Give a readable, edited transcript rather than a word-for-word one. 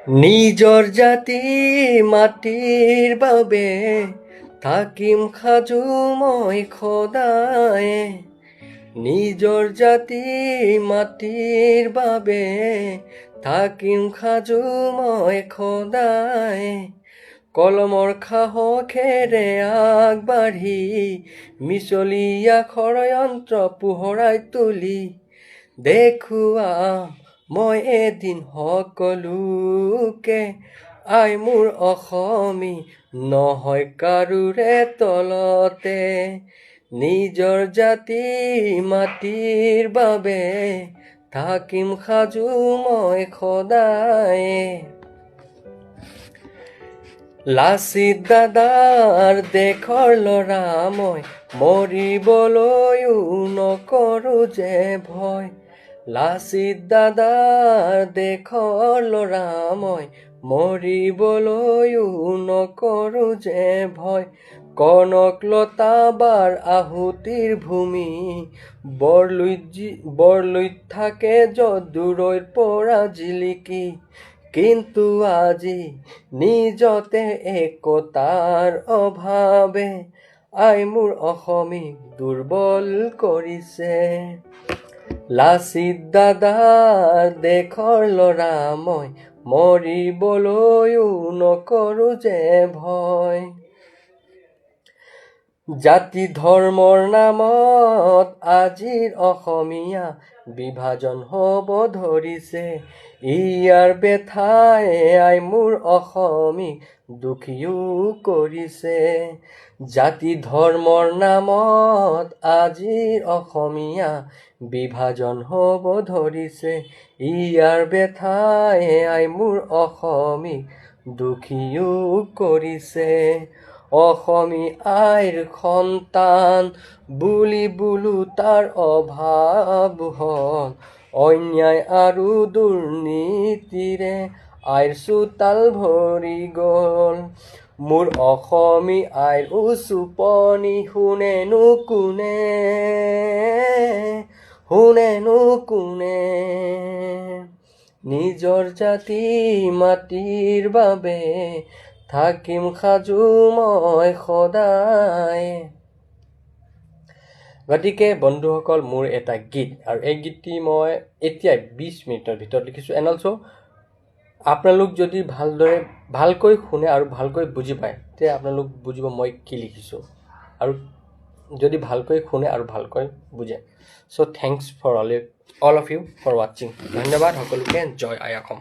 নিজৰ জাতি মাটিৰ বাবে থাকিম সাজু মই সদায়। নিজৰ জাতি মাটিৰ বাবে থাকিম সাজু মই সদায়। কলমৰ সাহসেৰে আগবাঢ়ি মিছলীয়া ষড়যন্ত্ৰ পোহৰাই তুলি দেখুৱাম মই এদিন সকলোকে, আই মোৰ অসমী নহয় কাৰোৰে তলতে। নিজৰ জাতি মাটিৰ বাবে থাকিম সাজু মই সদায়। লাচিত দাদাৰ দেশৰ ল'ৰা মই, মৰিবলৈও নকৰোঁ যে ভয়। লাচিত দাদাৰ দেশৰ ল'ৰা মই, মৰিবলৈও নকৰোঁ যে ভয়। কনকলতা বাৰ আহুতিৰ ভূমি, বৰলুইত থাকে য'ত দূৰৈৰ পৰা জিলিকি। কিন্তু আজি নিজতে একতাৰ অভাৱে আই মোৰ অসমীক দুৰ্বল কৰিছে। লাচিত দাদাৰ দেশৰ ল'ৰা মই, মৰিবলৈও নকৰোঁ যে ভয়। জাতি ধৰ্মৰ নামত আজিৰ অসমীয়া বিভাজন হ'ব ধৰিছে। ইয়াৰ বেথাই আই মোৰ অসমীক দুখীও কৰিছে। জাতি ধৰ্মৰ নামত আজিৰ অসমীয়া বিভাজন হ'ব ধৰিছে। ইয়াৰ বেথাই আই মোৰ অসমীক দুখীও কৰিছে। অসমী আইৰ সন্তান বুলি বোলো তাৰ অভাৱ হ'ল, অন্যায় আৰু দুৰ্নীতিৰে আইৰ চোতাল ভৰি গ'ল। মোৰ অসমী আইৰ উচুপনি শুনেনো কোনে। নিজৰ জাতি মাটিৰ বাবে থাকিম সাজু মই সদায়। গতিকে বন্ধুসকল, মোৰ এটা গীত, আৰু এই গীতটি মই এতিয়াই 20 মিনিটৰ ভিতৰত লিখিছোঁ। এণ্ড অলছ' আপোনালোক যদি ভালকৈ শুনে আৰু ভালকৈ বুজি পায়, তেতিয়া আপোনালোক বুজিব মই কি লিখিছোঁ, আৰু যদি ভালকৈ শুনে আৰু ভালকৈ বুজে। So' thanks for all of you for ৱাচিং। ধন্যবাদ সকলোকে। জয় আই অসম।